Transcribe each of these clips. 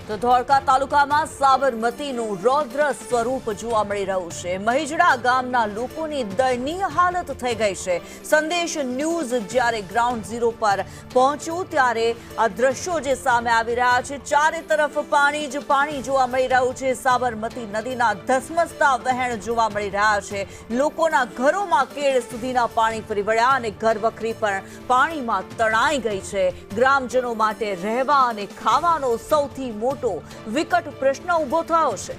તો ધોળકા તાલુકામાં સાબરમતીનું રૌદ્ર સ્વરૂપ જોવા મળી રહ્યું છે। મહિજડા ગામના લોકોની દયનીય હાલત થઈ ગઈ છે। સંદેશ ન્યૂઝ જ્યારે ગ્રાઉન્ડ ઝીરો પર પહોંચ્યું ત્યારે આ દ્રશ્યો જે સામે આવી રહ્યા છે, ચારે તરફ પાણી જ પાણી જોવા મળી રહ્યું છે। સાબરમતી નદીના ધસમસતા વહેણ જોવા મળી રહ્યા છે। લોકોના ઘરોમાં કેળ સુધીના પાણી ફરી વળ્યા અને ઘરવખરી પણ પાણીમાં તણાઈ ગઈ છે। ગ્રામજનો માટે રહેવા અને ખાવાનો સૌથી વિકટ પ્રશ્ન ઉભો થયો છે।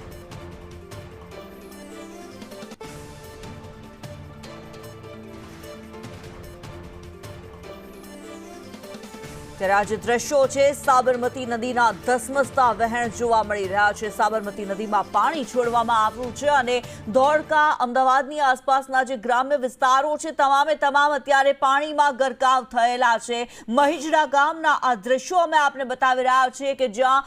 ત્યારે આજે દ્રશ્યો છે સાબરમતી નદીના ધસમસતા વહેણ જોવા મળી રહ્યા છે। સાબરમતી નદીમાં પાણી છોડવામાં આવ્યું છે અને ધોળકા અમદાવાદની આસપાસના જે ગ્રામ્ય વિસ્તારો છે તમામ અત્યારે પાણીમાં ગરકાવ થયેલા છે। મહિજડા ગામના આ દ્રશ્યો અમે આપને બતાવી રહ્યા છીએ કે જ્યાં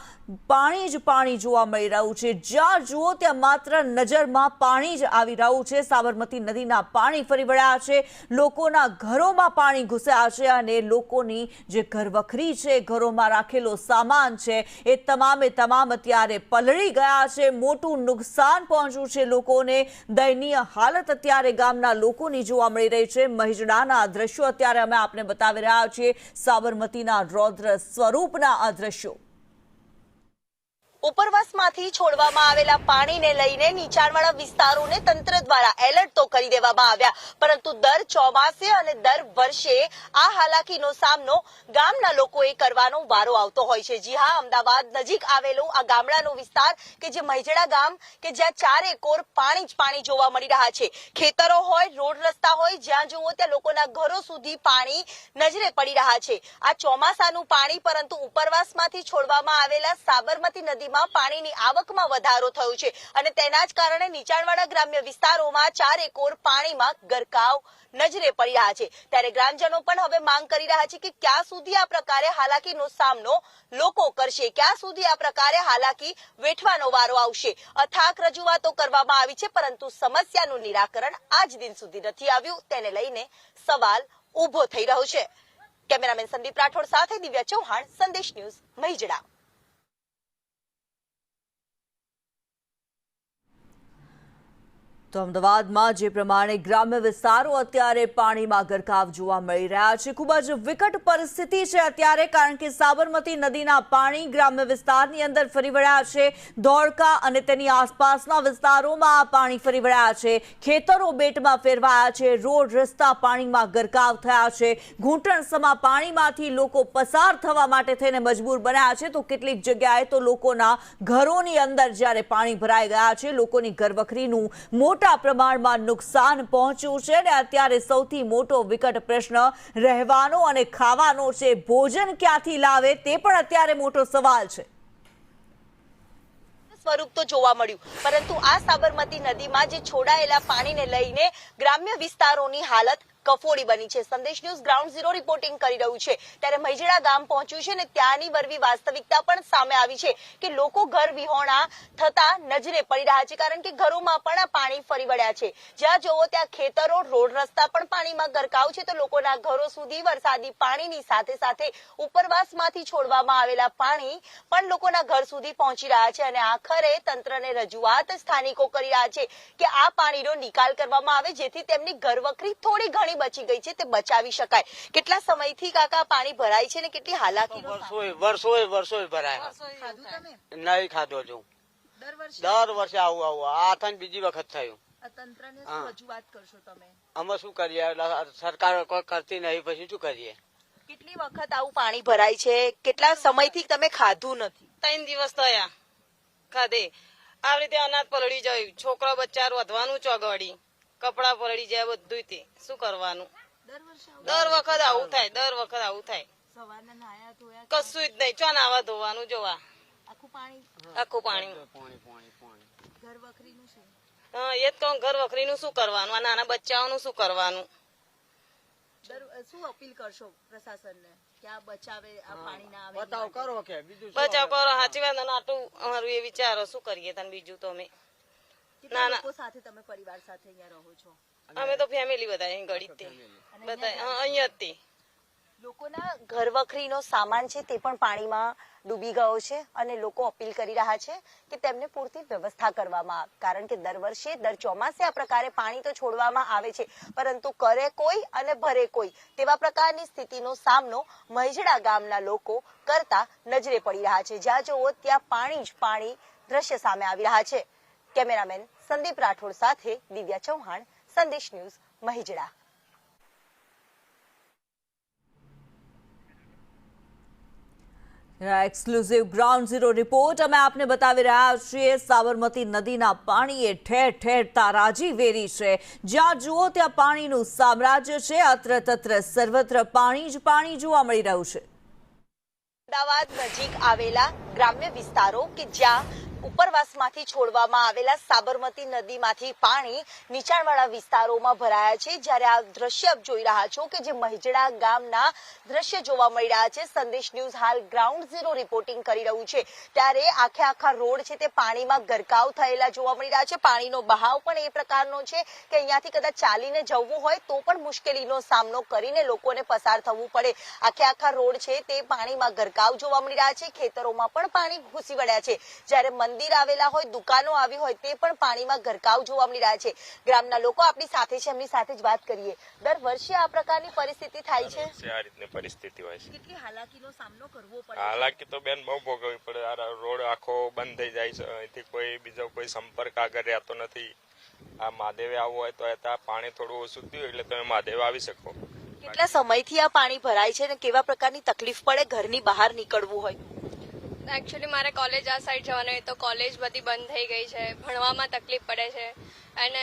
પાણી જ પાણી જોવા મળી રહ્યું છે। જ્યાં જુઓ ત્યાં માત્ર નજરમાં પાણી જ આવી રહ્યું છે। સાબરમતી નદીના પાણી ફરી વળ્યા છે, લોકોના ઘરોમાં પાણી ઘૂસ્યા છે અને લોકોની જે ઘરવખરી છે, ઘરોમાં રાખેલો સામાન છે, એ તમામ અત્યારે પલળી ગયા છે। મોટું નુકસાન પહોંચ્યું છે લોકોને। દયનીય હાલત અત્યારે ગામના લોકોની જોવા મળી રહી છે। મહિજડાના દ્રશ્યો અત્યારે અમે આપને બતાવી રહ્યા છીએ, સાબરમતીના રૌદ્ર સ્વરૂપના આ દ્રશ્યો। ઉપરવાસમાંથી છોડવામાં આવેલા પાણીને લઈને નીચાણવાળા વિસ્તારોને તંત્ર દ્વારા એલર્ટ તો કરી દેવામાં આવ્યા, પરંતુ દર ચોમાસે અને દર વર્ષે આ હાલાકીનો સામનો ગામના લોકોએ કરવાનો વારો આવતો હોય છે। જી હા, અમદાવાદ નજીક આવેલું આ ગામડાનો વિસ્તાર કે જે મહિજડા ગામ કે જ્યાં ચારે કોર પાણી જ પાણી જોવા મળી રહ્યા છે। ખેતરો હોય, રોડ રસ્તા હોય, જ્યાં જુઓ ત્યાં લોકોના ઘરો સુધી પાણી નજરે પડી રહ્યા છે। આ ચોમાસાનું પાણી, પરંતુ ઉપરવાસમાંથી છોડવામાં આવેલા સાબરમતી નદી પાણીની આવકમાં વધારો થયો છે અને તેના જ કારણે નીચાણવાળા ગ્રામ્ય વિસ્તારોમાં ચારે કોર પાણીમાં ગરકાવ નજરે પડી રહ્યા છે। ત્યારે ગ્રામજનો પણ હવે માંગ કરી રહ્યા છે કે ક્યાં સુધી આ પ્રકારે હાલાકીનો સામનો લોકો કરશે, ક્યાં સુધી આ પ્રકારે હાલાકી વેઠવાનો વારો આવશે। અથાક રજૂઆતો કરવામાં આવી છે, પરંતુ સમસ્યાનું નિરાકરણ આજ દિન સુધી નથી આવ્યું। તેને લઈને સવાલ ઉભો થઈ રહ્યો છે। કેમેરામેન સંદીપ રાઠોડ સાથે દિવ્યા ચૌહાણ, સંદેશ ન્યૂઝ, મહિજડા। તો અમદાવાદમાં જે પ્રમાણે ગ્રામ્ય વિસ્તારો અત્યારે પાણીમાં ગરકાવ જોવા મળી રહ્યા છે, ખૂબ જ વિકટ પરિસ્થિતિ છે અત્યારે, કારણ કે સાબરમતી નદીના પાણી ગ્રામ્ય વિસ્તારની અંદર ફરી વળ્યા છે। ધોળકા અને તેની આસપાસના વિસ્તારોમાં આ પાણી ફરી વળ્યા છે। ખેતરો બેટમાં ફેરવાયા છે, રોડ રસ્તા પાણીમાં ગરકાવ થયા છે। ઘૂંટણસમા પાણીમાંથી લોકો પસાર થવા માટે થઈને મજબૂર બન્યા છે, તો કેટલીક જગ્યાએ તો લોકોના ઘરોની અંદર જ્યારે પાણી ભરાઈ ગયા છે, લોકોની ઘરવખરીનું મોટા પ્રમાણમાં નુકસાન પહોંચ્યું છે અને અત્યારે સૌથી મોટો વિકટ પ્રશ્ન રહેવાનો અને ખાવાનો છે। ભોજન ક્યાંથી લાવે તે પણ અત્યારે મોટો સવાલ છે। સ્વરૂપ તો જોવા મળ્યું, પરંતુ આ સાબરમતી નદીમાં જે છોડાયેલા પાણીને લઈને ગ્રામ્ય વિસ્તારોની હાલત કફોડી બની છે। સંદેશ ન્યૂઝ ગ્રાઉન્ડ ઝીરો રિપોર્ટિંગ કરી રહ્યું છે ત્યારે મહિજડા ગામ પહોંચ્યું છે અને ત્યાંની બરવી વાસ્તવિકતા પણ સામે આવી છે કે લોકો ઘર વિહોણા થતા નજરે પડી રહ્યા છે, કારણ કે ઘરોમાં પણ આ પાણી ફરી વળ્યા છે। જ્યાં જોવો ત્યાં ખેતરો, રોડ રસ્તા પણ પાણીમાં ગરકાવ છે, તો લોકોના ઘરો સુધી વરસાદી પાણીની સાથે સાથે ઉપરવાસમાંથી છોડવામાં આવેલા પાણી પણ લોકોના ઘર સુધી પહોંચી રહ્યા છે અને આખરે તંત્રને રજૂઆત સ્થાનિકો કરી રહ્યા છે કે આ પાણીનો નિકાલ કરવામાં આવે, જેથી તેમની ઘરવખરી થોડી ઘણી બચી ગઈ છે તે બચાવી શકાય। કેટલા સમયથી કાકા પાણી ભરાય છે ને કેટલી હાલાકી? વર્ષોય ભરાય, નહીં ખાધો છું। દર વર્ષે આવું આ થાય, બીજી વખત થયું। તંત્રને શું રજૂઆત કરશો તમે? અમે શું કરીએ, સરકાર કોઈ કરતી નહીં, પછી શું કરીએ? કેટલી વખત આવું પાણી ભરાય છે? કેટલા સમયથી તમે ખાધું નથી? 3 દિવસ થયા ખાધે। આ રીતે અનાજ પલળી જાય, છોકરા બચ્ચા વધવાનું ચોગડી, કપડા પલળી જાય, બધું તે શું કરવાનું? દર વખત આવું થાય। કશું જ નહીં, ચો નાવા ધોવાનું, જોવા આખું પાણી। એ જ કહું, ઘર વખરીનું શું કરવાનું? આ નાના બચ્ચાઓનું શું કરવાનું? શું અપીલ કરશો પ્રશાસનને કે આ બચાવે, આ પાણી ના આવે? બચાવ કરો કે બીજું બચાવ કરો, સાચી વાત। આટલું અમારું એ વિચારો, શું કરીએ તને બીજું? તો અમે લોકો સાથે, તમે પરિવાર સાથે અહીંયા રહો છો? અમે તો ફેમિલી બધા અહીં ગળી બધા અહીંયા જ તે લોકોના ઘરવખરીનો સામાન છે તે પણ પાણીમાં ડૂબી ગયો છે અને લોકો અપીલ કરી રહ્યા છે કે તેમને પૂરતી વ્યવસ્થા કરવામાં આવે, કારણ કે દર વર્ષે દર ચોમાસે આ પ્રકારે પાણી તો છોડવામાં આવે છે પરંતુ કરે કોઈ અને ભરે કોઈ તેવા પ્રકારની સ્થિતિનો સામનો મહેજડા ગામના લોકો કરતા નજરે પડી રહ્યા છે। જ્યાં જુઓ ત્યાં પાણી જ પાણી દ્રશ્ય સામે આવી રહ્યા છે। કેમેરામેન સંદીપ રાઠોડ સાથે Divya Chauhan, Sandesh news, Mahejada. Exclusive ground zero report અમે આપને બતાવી રહ્યા છીએ। સાબરમતી નદીના પાણીએ ઠેર ઠેર તારાજી વેરી છે। જ્યાં જુઓ ત્યાં પાણીનું સામ્રાજ્ય છે। અત્ર તત્ર સર્વત્ર પાણી જ પાણી જોવા મળી રહ્યું છે। અમદાવાદ નજીક આવેલા ગ્રામ્ય વિસ્તારો કે જ્યાં ઉપરવાસમાંથી છોડવામાં આવેલા સાબરમતી નદીમાંથી પાણી નીચાણવાળા વિસ્તારોમાં ભરાયા છે। જ્યારે આ દ્રશ્ય આપ જોઈ રહ્યા છો કે જે મહેજડા ગામના દ્રશ્ય જોવા મળી રહ્યા છે। સંદેશ ન્યૂઝ હાલ ગ્રાઉન્ડ ઝીરો રિપોર્ટિંગ કરી રહ્યું છે ત્યારે આખા રોડ છે તે પાણીમાં ગરકાવ થયેલા જોવા મળી રહ્યા છે। પાણીનો બહાવ પણ એ પ્રકારનો છે કે અહીંયાથી કદાચ ચાલીને જવું હોય તો પણ મુશ્કેલીનો સામનો કરીને લોકોને પસાર થવું પડે। આખા રોડ છે તે પાણીમાં ગરકાવ જોવા મળી રહ્યા છે। ખેતરોમાં પણ પાણી ઘૂસી વળ્યા છે। જ્યારે મંદિર આવેલા હોય, દુકાનો આવી હોય તે પણ પાણીમાં ગરકાવ જોવા મળી રહ્યા છે। ગ્રામના લોકો આપણી સાથે છે, એમની સાથે જ વાત કરીએ। દર વર્ષે આ પ્રકારની પરિસ્થિતિ થાય છે? આ રીતની પરિસ્થિતિ હોય છે। કેટલી હાલાકીનો સામનો કરવો પડે? હાલાકી તો બેન બહુ ભોગવવી પડે। આ રોડ આખો બંધ થઈ જાય છે, અહીંથી કોઈ બીજો કોઈ સંપર્ક આગળ રહેતો નથી। આ મહાદેવે આવવું હોય તો ત્યાં પાણી થોડું ઓછું થયું એટલે તમે મહાદેવ આવી શકો। કેટલા સમયથી આ પાણી ભરાય છે અને કેવા પ્રકારની તકલીફ પડે ઘરની બહાર નીકળવું હોય? એકચ્યુઅલી મારે કોલેજ આ સાઈડ જવાનું હોય તો કોલેજ બધી બંધ થઈ ગઈ છે, ભણવામાં તકલીફ પડે છે અને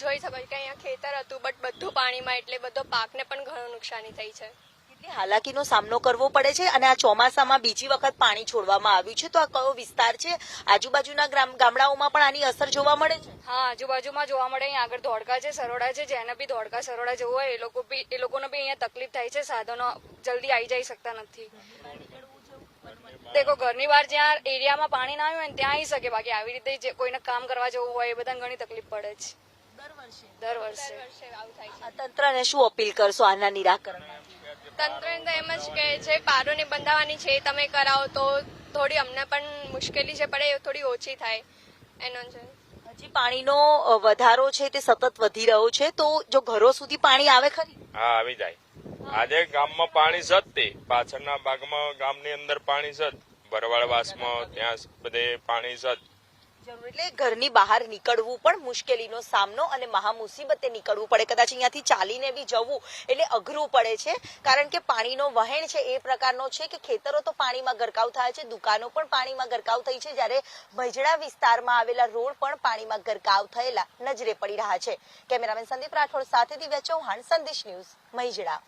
જોઈ શકાય કે અહીંયા ખેતર હતું બટ બધું પાણીમાં, એટલે બધો પાકને પણ ઘણું નુકસાની થઈ છે। કેટલી હાલાકીનો સામનો કરવો પડે છે અને આ ચોમાસામાં બીજી વખત પાણી છોડવામાં આવ્યું છે તો આ કયો વિસ્તાર છે? આજુબાજુના ગામડાઓમાં પણ આની અસર જોવા મળે છે? હા, આજુબાજુમાં જોવા મળે। અહીંયા આગળ ધોળકા છે, સરોડા છે, જેને બી ધોળકા સરોડા જવું હોય એ લોકોને બી અહીંયા તકલીફ થાય છે। સાધનો જલ્દી આવી જઈ શકતા નથી। દેખો ઘરની બહાર જ્યાં એરિયામાં પાણી ના આવ્યું હોય ત્યાં આવી શકે, બાકી આવી રીતે જે કોઈને કામ કરવા જવું હોય એ બધાને ઘણી તકલીફ પડે છે દર વર્ષે આવું થાય છે। તંત્રને શું અપીલ કરશો આના નિરાકરણ? તંત્રને તો એમ જ કહે છે પારોને બંધાવવાની છે, તમે કરાવો તો થોડી અમને પણ મુશ્કેલી છે પડે થોડી ઓછી થાય એનો છે। હજી પાણીનો વધારો છે તે સતત વધી રહ્યો છે તો જો ઘરો સુધી પાણી આવે ખરી? હા, આવી જાય। આજે ગામમાં પાણી છે જ, તે પાછળના ભાગમાં ગામની અંદર પાણી છે, ભરવાડવાસમાં ત્યાં બધે પાણી છે। જરૂર એટલે ઘરની બહાર નીકળવું પણ મુશ્કેલીનો સામનો અને મહા મુસીબતે નીકળવું પડે। કદાચ અહીંયાથી ચાલીને બી જવું એટલે અઘરું પડે છે કારણ કે પાણીનો વહેણ છે એ પ્રકારનો છે કે ખેતરો તો પાણીમાં ગરકાવ થયા છે, દુકાનો પણ પાણીમાં ગરકાવ થઈ છે, જ્યારે મહેજડા વિસ્તારમાં આવેલા રોડ પણ પાણીમાં ગરકાવ થયેલા નજરે પડી રહ્યા છે। કેમેરામેન સંદીપ રાઠોડ સાથે દિવ્યા ચૌહાણ, સંદેશ ન્યૂઝ, મહેજડા।